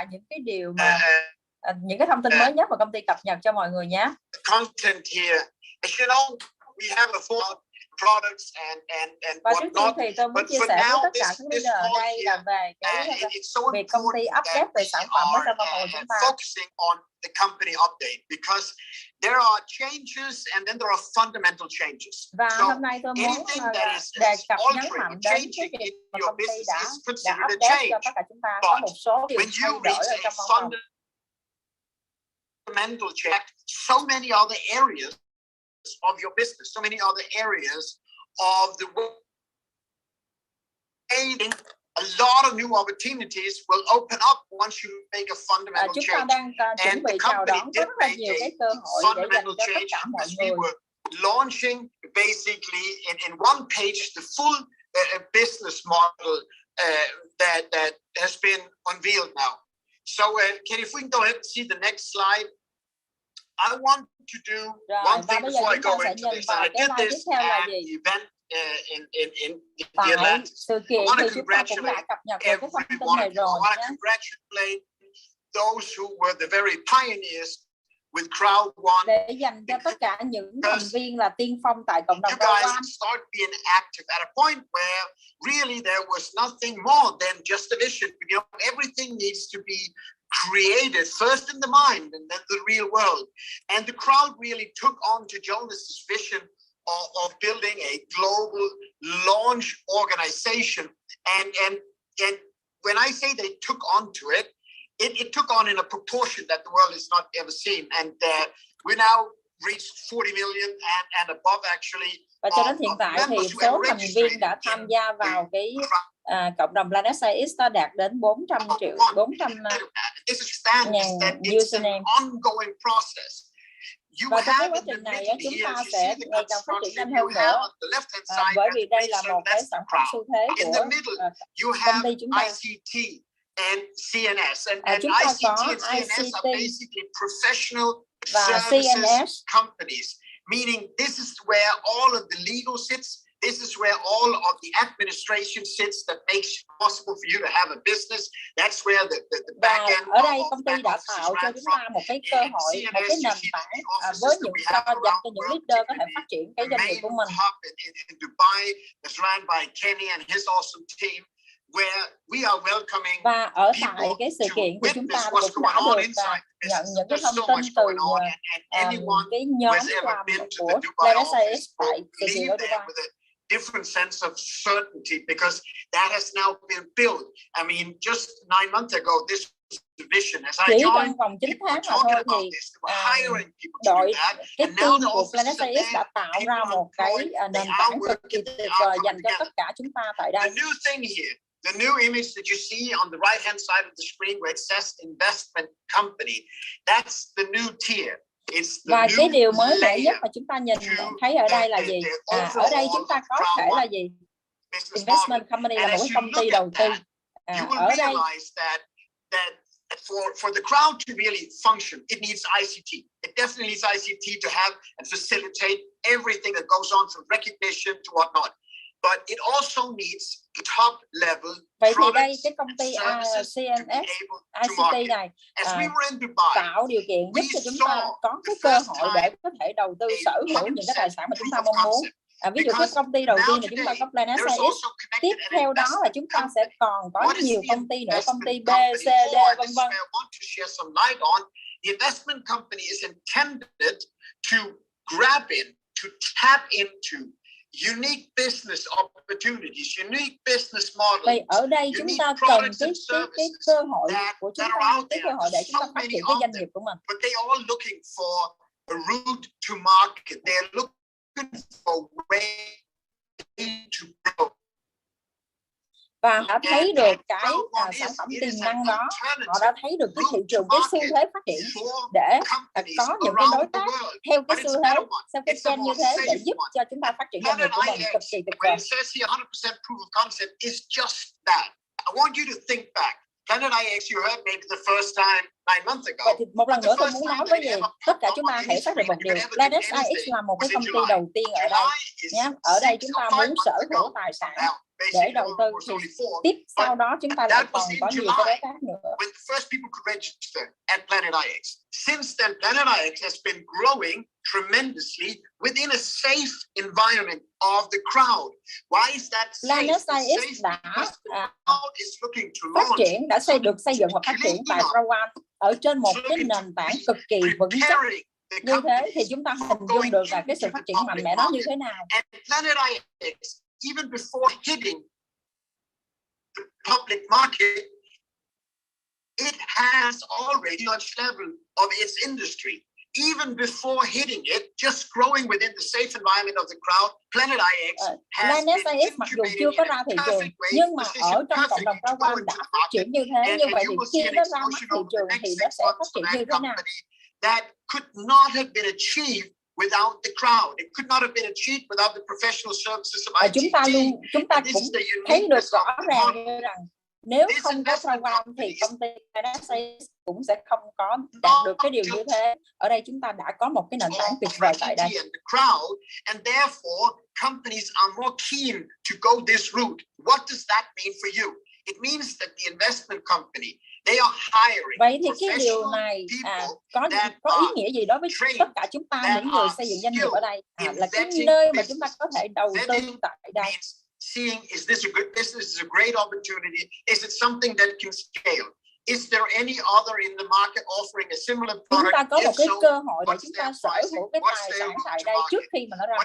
lại những cái điều mà những cái thông tin mới nhất mà công ty cập nhật cho mọi người nhé. Content here. As you know, we have a full products and và trước tiên thì tôi muốn chia sẻ với tất cả các leader ở đây là về cái việc công ty update về sản phẩm ở trong văn phòng của chúng ta. Focusing on the company update because there are changes and then there are fundamental changes. Và hôm nay tôi muốn đề cập nhấn mạnh đến cái việc mà công ty đã update cho tất cả chúng ta có một số điều thay đổi ở trong văn phòng. Fundamental check so many other areas of your business, so many other areas of the world. A lot of new opportunities will open up once you make a fundamental change. Chúng ta đang chuẩn bị chào đón rất là nhiều cái cơ hội để dành cho tất cả mọi người. We were launching basically in one page the full business model that has been unveiled now. So, if we can go ahead and see the next slide. I want to do one thing before I go into this. I did this at the event in the Atlantic. I want to congratulate everyone. I want to congratulate those who were the very pioneers with CROWD1. Để dành cho tất cả những thành viên là tiên phong tại cộng đồng CROWD1. You guys start being active at a point where really there was nothing more than just a vision. You know, everything needs to be created first in the mind and then the real world. And the crowd really took on to Jonas's vision of building a global launch organization. And when I say they took on to it, it took on in a proportion that the world has not ever seen. And we now reached 40 million and above actually. Và cho đến hiện tại thì số thành viên đã tham gia vào cái cộng đồng Planet Science đã đạt đến 400 triệu, 400.000 username. Và trong cái quá trình này chúng ta sẽ ngày càng phát triển nhanh hơn nữa, bởi vì đây là một cái sản phẩm xu thế của công ty chúng ta. And CNS and chúng ta ICT có and CNS are basically professional services companies, meaning this is where all of the legal sits. This is where all of the administration sits that makes it possible for you to have a business. That's where the back end. Ở đây công ty đã tạo cho chúng ta một cái cơ hội, một cái nền tảng với những dành cho những leader có thể phát triển cái doanh nghiệp của mình. In Dubai, is run by Kenny and his awesome team. Where we are welcoming. Và ở tại cái sự kiện thì chúng ta cũng đã được nhận những cái thông tin từ cái nhóm làm của Planet Science tại sự kiện ở Dubai. Different sense of certainty because that has now been built. I mean, just 9 months ago, this was the vision. As I joined, trong vòng 9 tháng mà thôi thì đội cái team của Planet Science đã tạo ra một cái nền tảng cực kỳ tuyệt vời dành cho tất cả chúng ta tại đây. The new thing here. The new image that you see on the right-hand side of the screen where it says investment company, that's the new tier. Và cái điều mới mẻ nhất mà chúng ta nhìn thấy ở đây là gì? Ở đây chúng ta có thể là gì? Investment company là một cái công ty đầu tư. Ở đây for the crowd to really function, it needs ICT. It definitely needs ICT to have and facilitate everything that goes on from recognition to whatnot. But it also needs top level. Vậy thì đây cái công ty CNS ICT này tạo điều kiện giúp cho chúng ta có cái cơ hội để có thể đầu tư sở hữu những cái tài sản mà chúng ta mong muốn. Ví dụ cái công ty đầu tiên là chúng ta có Planet Science, tiếp theo đó là chúng ta sẽ còn có nhiều công ty nữa, công ty B, C, D, vân vân. The investment company is intended to grab in, to tap into unique business opportunities, unique business models. Vậy ở đây chúng ta cần cái cơ hội của chúng ta, cái cơ hội để chúng ta phát triển cái doanh nghiệp của mình. But they are all looking for a route to market. They're looking for a way to grow. Và họ thấy được cái sản phẩm tiềm năng đó, họ đã thấy được cái thị trường, cái xu thế phát triển để có những cái đối tác theo cái xu thế, theo cái trend như thế để giúp cho chúng ta phát triển doanh nghiệp của mình cực kỳ tuyệt vời. Planet IX, you heard maybe the first time 9 months ago. Vậy thì một lần nữa tôi muốn nói với gì? Tất cả chúng ta hãy xác định một điều. Planet IX là một cái công ty đầu tiên ở đây. Nhé. Ở đây chúng ta muốn sở hữu tài sản để đầu tư, thì tiếp sau đó chúng ta lại còn có nhiều cái đối tác nữa. When the first people could register at Planet IX. Since then, Planet IX has been growing tremendously within a safe environment of the crowd. Why is that safe? Planet IX đã phát triển, được xây dựng và phát triển tại CROWD1 ở trên một cái nền tảng cực kỳ vững chắc. Như thế thì chúng ta hình dung được là cái sự phát triển mạnh mẽ đó như thế nào. And Planet IX, even before hitting the public market, it has already touched level of its industry. Even before hitting it, just growing within the safe environment of the crowd, Planet IX has IX mặc dù chưa có ra thị trường, nhưng mà ở trong cộng đồng CROWD1 đã phát triển như thế. Như vậy thì khi nó ra mắt thị trường thì nó sẽ phát triển như thế nào? That could not have been achieved without the crowd. It could not have been achieved without the professional services of ITT. Chúng ta cũng thấy được rõ ràng như rằng nếu không có CROWD1 thì công ty IX cũng sẽ không có đạt được cái điều như thế. Ở đây chúng ta đã có một cái nền tảng tuyệt vời tại đây. And therefore, companies are more keen to go this route. What does that mean for you? It means that the investment company, they are hiring. Vậy thì cái điều này có ý nghĩa gì đối với tất cả chúng ta, những người xây dựng doanh nghiệp ở đây? Là cái nơi mà chúng ta có thể đầu tư tại đây. Seeing, is this a good business? Is a great opportunity? Is it something that can scale? Is there any other in the market offering a similar product? Chúng ta có một cái cơ hội để chúng ta sở hữu cái tài sản tại đây trước khi mà nó ra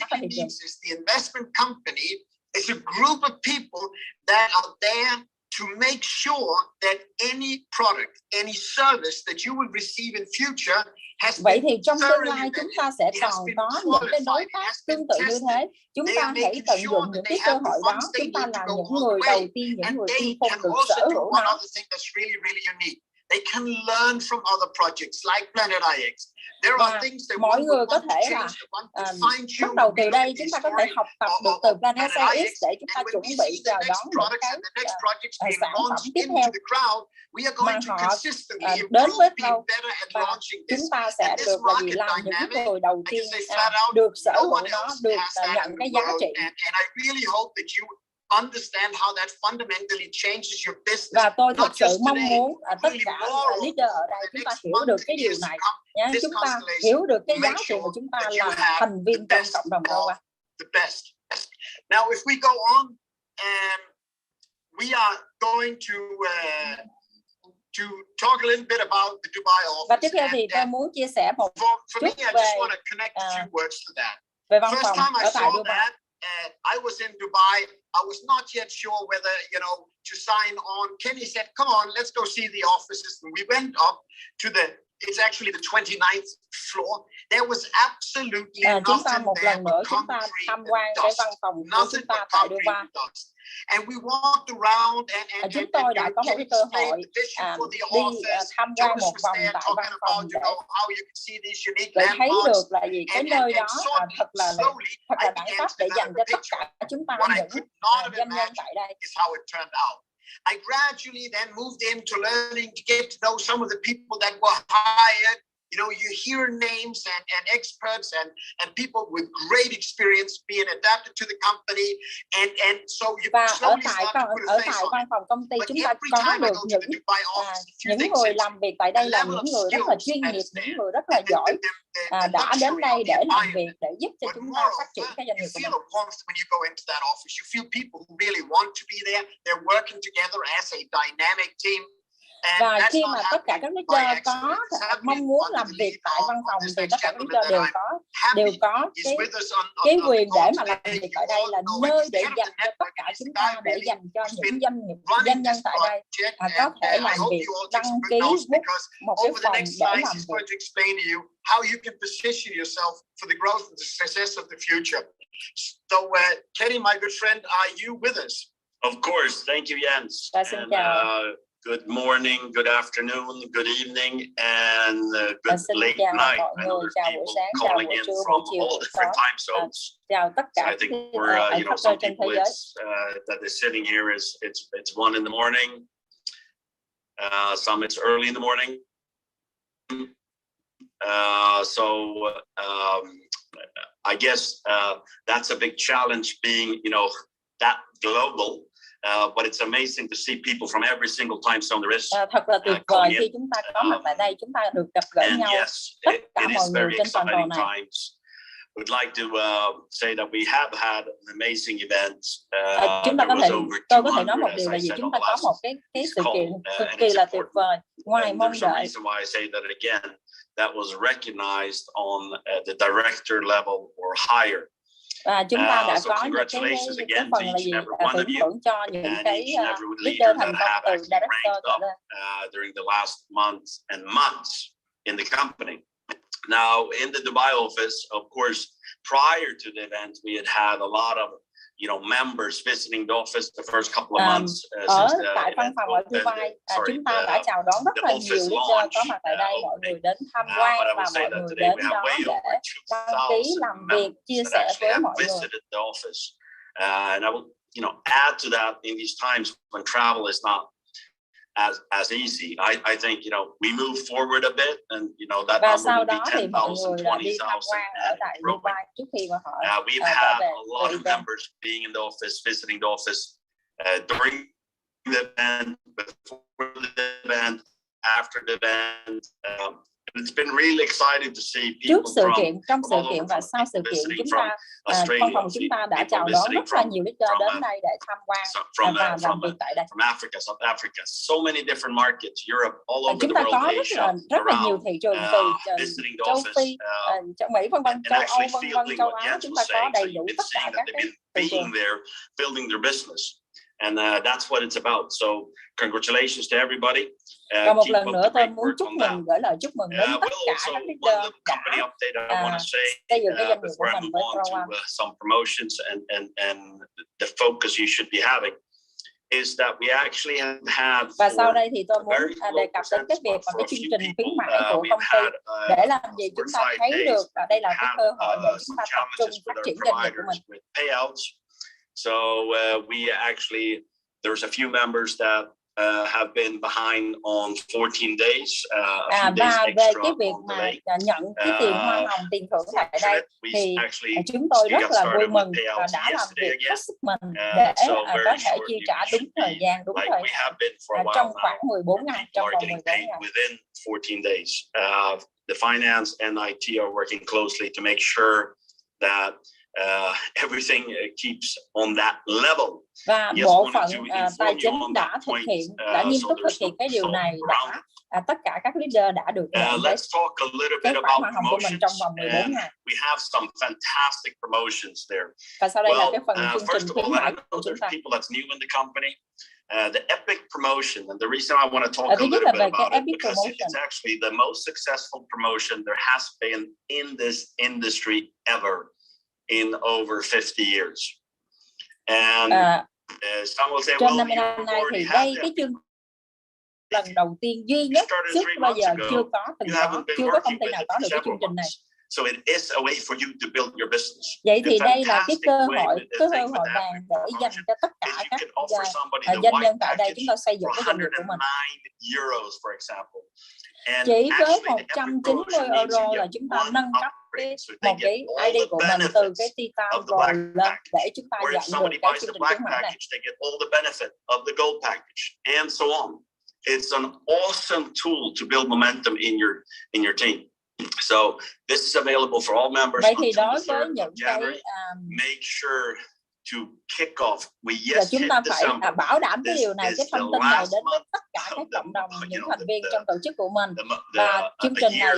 mắt thị trường. The investment company is a group of people that are there to make sure that any product, any service that you will receive in future has. Vậy thì trong tương lai chúng ta sẽ còn có những cái đối tác tương tự như thế. Chúng ta hãy tận dụng những cái cơ hội đó. Chúng ta là những người đầu tiên, những người tiên phong được sở hữu nó. They can learn from other projects like Planet IX. Và mọi người có thể là bắt đầu từ đây, chúng ta có thể học tập được từ Planet IX để chúng ta chuẩn bị chào đón những cái sản phẩm tiếp theo mà họ đến với đâu, và chúng ta sẽ được là gì, làm những người đầu tiên được sở hữu nó, được nhận cái giá trị. Understand how that fundamentally changes your business. Và tôi thật sự mong muốn tất cả leader ở đây chúng ta hiểu được cái điều này nhé. Chúng ta hiểu được cái giá trị của chúng ta là thành viên trong cộng đồng CROWD1. Now if we go on, we are going to talk a little bit about the Dubai office. Và tiếp theo thì tôi muốn chia sẻ một chút về văn phòng ở tại Dubai. I was in Dubai. I was not yet sure whether, to sign on. Kenny said, come on, let's go see the offices. And we went up to it's actually the 29th floor. There was absolutely nothing một lần nữa chúng ta tham quan cái văn phòng của chúng ta tại Dubai. And we walked around and chúng tôi đã có một cái cơ hội đi tham quan một vòng tại văn phòng để thấy được là gì, cái nơi đó thật là đẳng cấp để dành cho tất cả chúng ta những doanh nhân tại đây. I gradually then moved into learning to get to know some of the people that were hired. You hear names and experts and people with great experience being adapted to the company, and so you slowly start to put a face on it. Văn phòng công ty chúng ta có được những người làm việc tại đây là những người rất là chuyên nghiệp, những người rất là giỏi, đã đến đây để làm việc, để giúp cho chúng ta phát triển cái doanh nghiệp của mình. When you go into that office, you feel people who really want to be there. They're working together as a dynamic team. Và khi mà tất cả các leader có mong muốn làm việc tại văn phòng thì tất cả các leader đều có cái quyền để mà làm việc tại đây, là nơi để dành cho tất cả chúng ta, để dành cho những doanh nhân tại đây có thể làm việc, đăng ký book một cái phòng để làm việc. How you can position yourself for the growth and the success of the future. So, Kenny, my good friend, are you with us? Of course. Thank you, Jens. Good morning, good afternoon, good evening, and good late night. I know there's people calling in from all different time zones. So I think we're, some people that is sitting here it's 1 in the morning. Some it's early in the morning. I guess that's a big challenge, being, that global. But it's amazing to see people from every single time zone there is. Thật là tuyệt vời khi chúng ta có mặt tại đây, chúng ta được gặp gỡ nhau, tất cả mọi người trên toàn cầu này. We'd like to say that we have had an amazing event. Tôi có thể nói một điều là gì, chúng ta có một cái sự kiện cực kỳ là tuyệt vời, ngoài mong đợi. Why I say that again, that was recognized on the director level or higher. Và chúng ta đã có những cái phần là gì, tưởng thưởng cho những cái leader thành công từ director trở lên. During the last months in the company. Now, in the Dubai office, of course, prior to the event, we had a lot of, members visiting the office the first couple of months. Tại văn phòng ở Dubai, chúng ta đã chào đón rất là nhiều leader có mặt tại đây, mọi người đến tham quan và mọi người đến đó để đăng ký làm việc, chia sẻ với mọi người. And I will, add to that in these times when travel is not as easy. I think we move forward a bit, and that number will be 10,000, 20,000 and growing. We've had a lot of members being in the office, visiting the office during the event, before the event, after the event. It's been really exciting to see people trước sự kiện, trong sự kiện và sau sự kiện, chúng ta văn phòng chúng ta đã chào đón rất là nhiều leader đến đây để tham quan và làm việc tại đây. From Africa, South Africa, so many different markets, Europe, all over chúng the ta world, có Asia, rất là nhiều thị trường từ châu Phi, châu Mỹ, vân vân, châu Âu, vân vân, châu Á, chúng ta có đầy đủ tất cả các cái thị trường. Building their business. And that's what it's about. So congratulations to everybody. Và một lần nữa tôi muốn chúc mừng, gửi lời chúc mừng đến tất cả các leader đã xây dựng cái doanh nghiệp của mình với CROWD1. Some promotions and the focus you should be having is that we actually have. Và sau đây thì tôi muốn đề cập đến cái việc và cái chương trình khuyến mãi của công ty để làm gì chúng ta thấy được và đây là cái cơ hội để chúng ta tập trung phát triển doanh nghiệp của mình. So we actually, there's a few members that have been behind on 14 days. Và về cái việc mà nhận cái tiền hoa hồng, tiền thưởng tại đây thì chúng tôi rất là vui mừng và đã làm việc hết sức mình để có thể chi trả đúng thời gian, đúng thời hạn trong khoảng 14 ngày, trong vòng 14 ngày. Within 14 days. The finance and IT are working closely to make sure that everything keeps on that level. Và bộ phận tài chính đã thực hiện, đã nghiêm túc thực hiện cái điều này, đã tất cả các leader đã được nhận cái khoản hoa hồng của mình trong vòng 14 ngày. We have some fantastic promotions there. Và sau đây là cái phần chương trình khuyến mãi của chúng ta. People that's new in the company. The epic promotion, and the reason I want to talk a little bit about it because it's actually the most successful promotion there has been in this industry ever. In over 50 years. And some will say, well, you already have that. Cái chương lần đầu tiên duy nhất trước bây giờ chưa có công ty nào có được cái chương trình này. So it is a way for you to build your business. Vậy thì đây là cái cơ hội vàng để dành cho tất cả các doanh nhân tại đây chúng ta xây dựng cái doanh nghiệp của mình. Chỉ với 190 euro là chúng ta nâng cấp một cái ID của mình từ cái Titan Gold lên để chúng ta nhận được cái chương trình khuyến mãi này. It's an awesome tool to build momentum in your team. So this is available for all members. Vậy thì đối với những cái make sure to kick off. Chúng ta phải bảo đảm cái điều này, cái thông tin này đến với tất cả các cộng đồng, những thành viên trong tổ chức của mình. Và chương trình này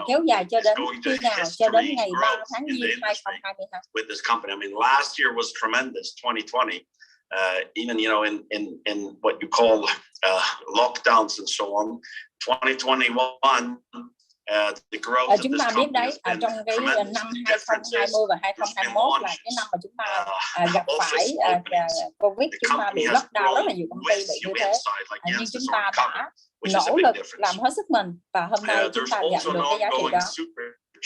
kéo dài cho đến khi nào? Cho đến ngày 3 tháng Giêng 2022. With this company, I mean, last year was tremendous, 2020. Even in what you call lockdowns and so on. 2021. Chúng ta biết đấy, trong cái năm 2020 và 2021 là cái năm mà chúng ta gặp phải Covid, chúng ta bị lockdown, rất là nhiều công ty bị như thế. Nhưng chúng ta đã nỗ lực làm hết sức mình và hôm nay chúng ta nhận được cái giá trị đó.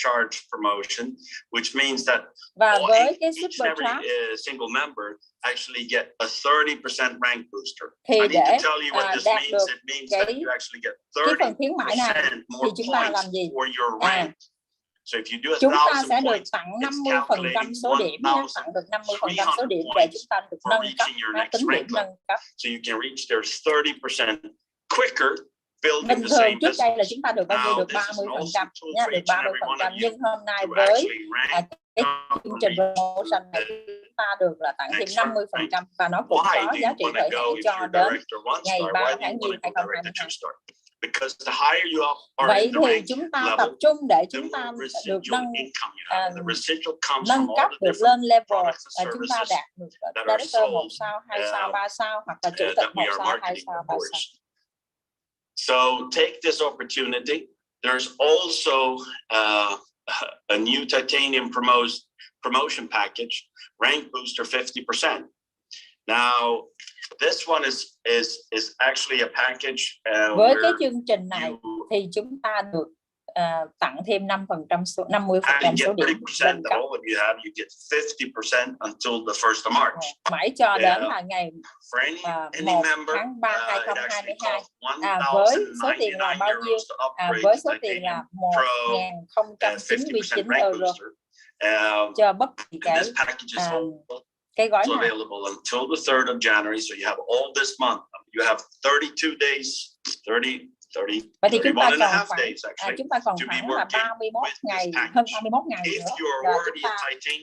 Charge promotion, which means that và với cái supercharge single member actually get a 30% rank booster. Thì để đạt được cái cái phần khuyến mãi này thì chúng ta làm gì? chúng ta sẽ được tặng 50% số điểm nhé, tặng được 50% số điểm để chúng ta được nâng cấp, tính điểm nâng cấp. Bình thường trước đây là chúng ta được bao nhiêu, được 30% nha, được 30%, nhưng hôm nay với cái chương trình promotion này chúng ta được là tặng thêm 50% và nó cũng có giá trị thời hạn cho đến ngày 3 tháng Giêng 2022. Vậy thì chúng ta tập trung để chúng ta được nâng cấp, được lên level, chúng ta đạt được director 1 sao, 2 sao, 3 sao hoặc là chủ tịch 1 sao, 2 sao, 3 sao. So take this opportunity. There's also a new titanium promotion package, rank booster 50%. Now, this one is actually a package. Với cái chương trình này thì chúng ta được tặng thêm 50% số điểm. Mãi cho đến là ngày 1 tháng 3 2022. Với số tiền là bao nhiêu? Với số tiền là 1.099 euro cho bất kỳ cái gói này. Until the 3rd of January, so you have all this month. You have 32 days, 30. Vậy thì chúng ta còn khoảng là 31 ngày, hơn 31 ngày nữa. Và chúng ta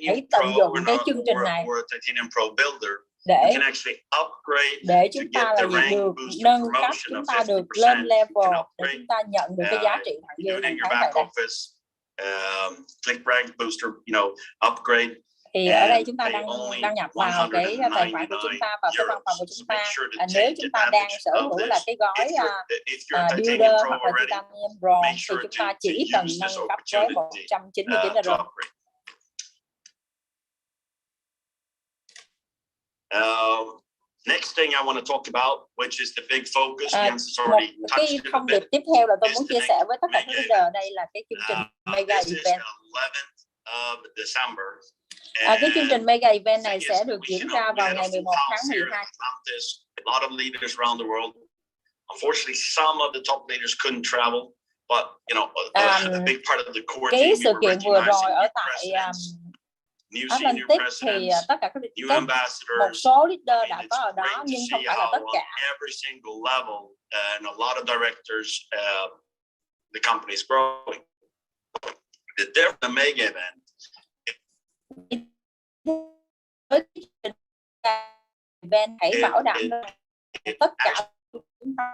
hãy tận dụng cái chương trình này để chúng ta là được nâng cấp, chúng ta được lên level, để chúng ta nhận được cái giá trị thặng dư hàng tháng tại đây. Click rank booster, upgrade. Thì ở đây chúng ta đang nhập vào cái tài khoản của chúng ta, vào cái văn phòng của chúng ta. Nếu chúng ta đang sở hữu là cái gói Builder hoặc là Titanium Bronze thì chúng ta chỉ cần nâng cấp với 199 euro. Next thing I want to talk about, which is the big focus. Cái thông điệp tiếp theo là tôi muốn chia sẻ với tất cả các leader, đây là cái chương trình mega event. Cái chương trình mega event này sẽ được diễn ra vào ngày 11 tháng 12. A lot of leaders around the world. Unfortunately, some of the top leaders couldn't travel, but a big part of the core team. Cái sự kiện vừa rồi ở tại Atlantic thì tất cả các một số leader đã có ở đó, nhưng không phải là tất cả. Every single level and a lot of directors, the company is growing. The different mega event. Event hãy bảo đảm tất cả chúng ta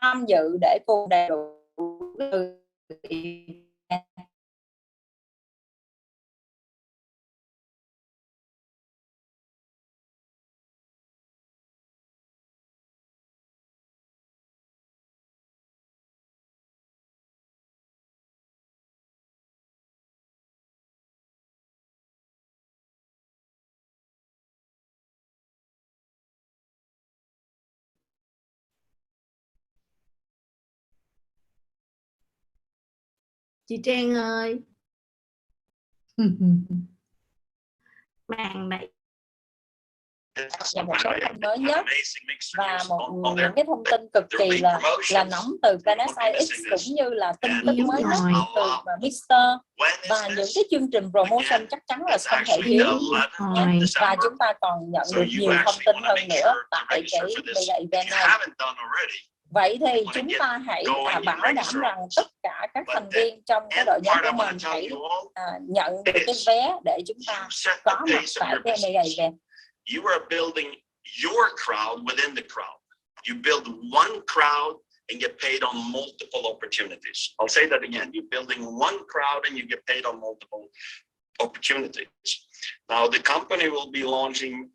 tham dự để cùng đầy đủ. Chị Trang ơi. Màn này và một số thông mới nhất và những cái thông tin cực kỳ là nóng từ Planet X, cũng như là tin tức mới nhất từ Mr. và những cái chương trình promotion chắc chắn là không thể thiếu. Và chúng ta còn nhận được nhiều thông tin hơn nữa tại cái mega event này. Vậy thì chúng ta hãy bảo đảm rằng tất cả các thành viên trong cái đội nhóm của mình hãy nhận được cái vé để chúng ta có mặt tại cái mega event. You are building your crowd within the crowd. You build one crowd and get paid on multiple opportunities. I'll say that again. You're building one crowd and you get paid on multiple opportunities. Now the company will be launching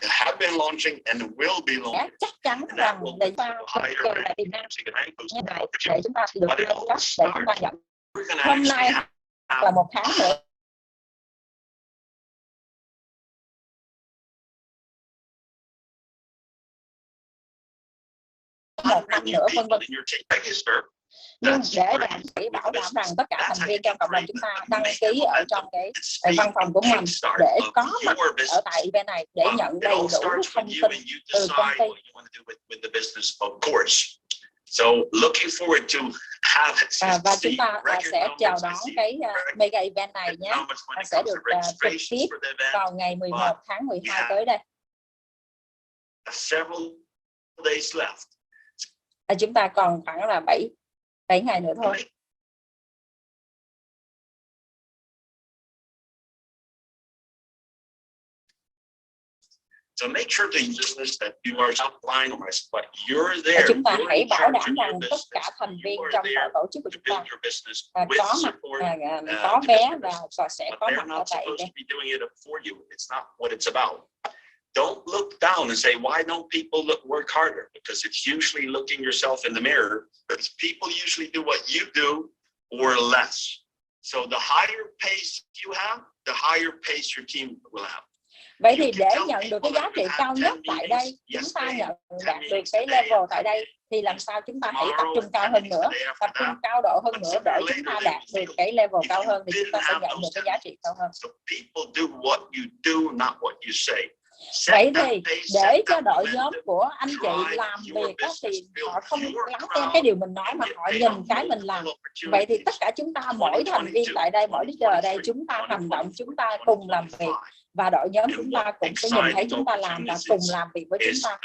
have been launching and will be launching. Chắc chắn rằng để chúng ta là tiềm năng như vậy, để chúng ta được nâng cấp, để chúng ta nhận. Hôm nay là một tháng nữa 1 năm nữa, vân vân. Nhưng để đảm bảo rằng tất cả thành viên trong cộng đồng chúng ta đăng ký ở trong cái văn phòng của mình để có mặt ở tại event này để nhận đầy đủ thông tin từ công ty. So looking forward to have it. Và chúng ta sẽ chào đón cái mega event này nhé. Sẽ được trực tiếp vào ngày 11 tháng 12 tới đây. Chúng ta còn khoảng là 7 ngày nữa thôi. So make sure the business that you are upline but you're there. Chúng ta hãy bảo đảm rằng tất cả thành viên trong tổ chức của chúng ta có mặt, có vé và sẽ có mặt ở tại đây. Don't look down and say, why don't people work harder? Because it's usually looking yourself in the mirror. Because people usually do what you do or less. So the higher pace you have, the higher pace your team will have. Vậy thì để nhận được cái giá trị cao nhất tại đây, chúng ta nhận đạt được cái level tại đây, thì làm sao chúng ta hãy tập trung cao hơn nữa, tập trung cao độ hơn nữa để chúng ta đạt được cái level cao hơn, thì chúng ta sẽ nhận được cái giá trị cao hơn. Vậy thì để cho đội nhóm của anh chị làm việc đó, thì họ không lắng nghe cái điều mình nói mà họ nhìn cái mình làm. Vậy thì tất cả chúng ta, mỗi thành viên tại đây, mỗi leader ở đây, chúng ta hành động, chúng ta cùng làm việc, và đội nhóm chúng ta cũng sẽ nhìn thấy chúng ta làm và cùng làm việc với chúng ta,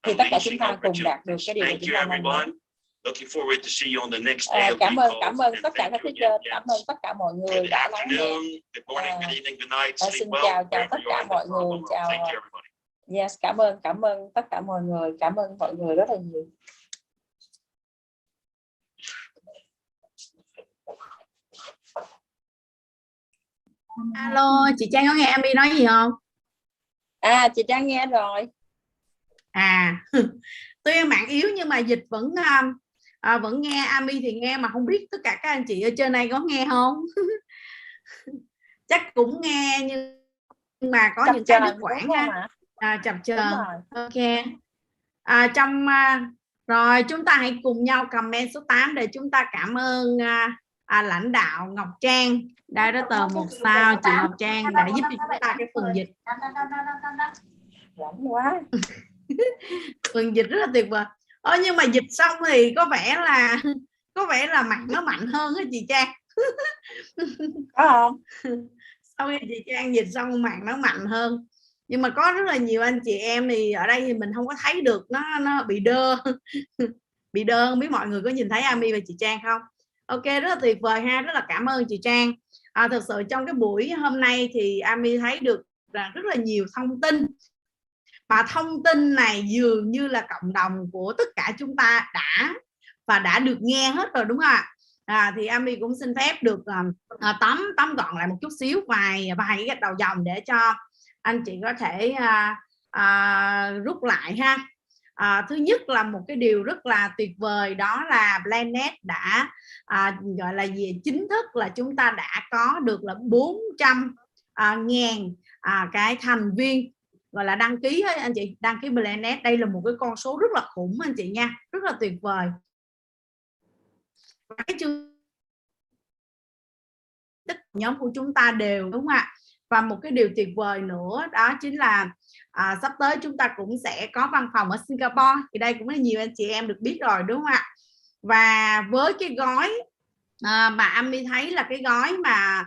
thì tất cả chúng ta cùng đạt được cái điều mà chúng ta mong muốn. Cảm ơn tất cả các teacher, cảm ơn tất cả mọi người đã lắng nghe. Xin chào tất cả mọi người, chào. Yes, cảm ơn tất cả mọi người, cảm ơn mọi người rất là nhiều. Alo, chị Trang có nghe Ami nói gì không? Chị Trang nghe rồi. Tuy mạng yếu nhưng mà dịch vẫn nghe. Ami thì nghe mà không biết tất cả các anh chị ở trên đây có nghe không? Chắc cũng nghe nhưng mà có những cái đứt quãng ha. Chập chờn. Ok. Rồi chúng ta hãy cùng nhau comment số 8 để chúng ta cảm ơn lãnh đạo Ngọc Trang, Director 1 sao, chị Ngọc Trang đã giúp cho chúng ta cái phần dịch. Quá. Phần dịch rất là tuyệt vời. Nhưng mà dịch xong thì có vẻ là mặt nó mạnh hơn á chị Trang. Có không? Sau khi chị Trang dịch xong mặt nó mạnh hơn. Nhưng mà có rất là nhiều anh chị em thì ở đây thì mình không có thấy được, nó bị đơ. Bị đơ, không biết mọi người có nhìn thấy Ami và chị Trang không? Ok, rất là tuyệt vời ha, rất là cảm ơn chị Trang. Thực sự trong cái buổi hôm nay thì Ami thấy được là rất là nhiều thông tin, và thông tin này dường như là cộng đồng của tất cả chúng ta đã được nghe hết rồi, đúng không ạ? Thì Ami cũng xin phép được tóm gọn lại một chút xíu vài cái đầu dòng để cho anh chị có thể rút lại ha. Thứ nhất là một cái điều rất là tuyệt vời, đó là Planet đã gọi là gì, chính thức là chúng ta đã có được là 400.000 cái thành viên gọi là đăng ký hết anh chị, đăng ký Planet. Đây là một cái con số rất là khủng anh chị nha, rất là tuyệt vời. Cái chương tất nhóm của chúng ta đều, đúng không ạ? Và một cái điều tuyệt vời nữa đó chính là sắp tới chúng ta cũng sẽ có văn phòng ở Singapore, thì đây cũng là nhiều anh chị em được biết rồi, đúng không ạ? Và với cái gói mà Ami thấy là cái gói mà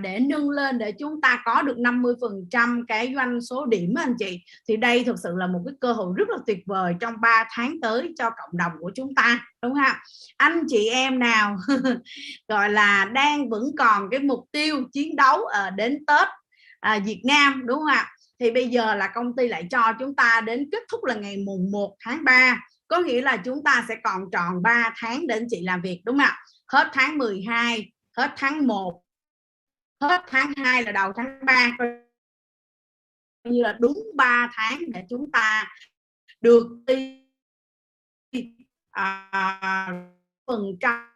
để nâng lên để chúng ta có được 50% cái doanh số điểm anh chị, thì đây thực sự là một cái cơ hội rất là tuyệt vời trong 3 tháng tới cho cộng đồng của chúng ta, đúng không ạ? Anh chị em nào gọi là vẫn còn cái mục tiêu chiến đấu đến Tết Việt Nam, đúng không ạ? Thì bây giờ là công ty lại cho chúng ta đến kết thúc là ngày mùng 1 tháng 3, có nghĩa là chúng ta sẽ còn tròn 3 tháng để anh chị làm việc, đúng không ạ? Hết tháng 12, hết tháng 1, hết tháng 2 là đầu tháng 3, như là đúng 3 tháng để chúng ta được phần trăm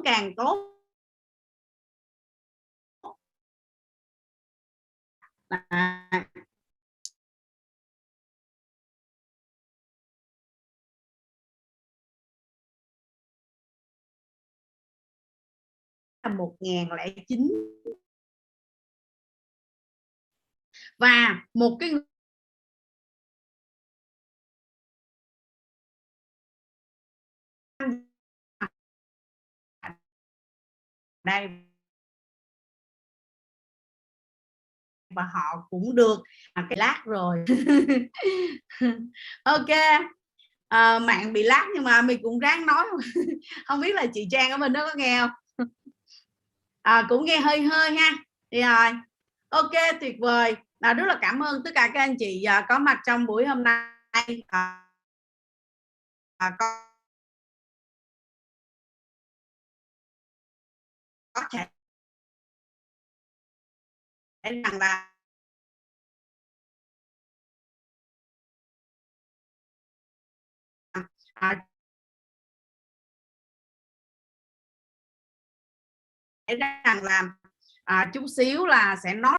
càng tốt. Là 1009 và một cái đây và họ cũng được cái lát rồi. Ok, mạng bị lát nhưng mà mình cũng ráng nói. Không biết là chị Trang ở bên đó có nghe không? Cũng nghe hơi hơi ha. Thì rồi, ok, tuyệt vời. Rất là cảm ơn tất cả các anh chị có mặt trong buổi hôm nay. Có thể rằng là rằng là chút xíu là sẽ nói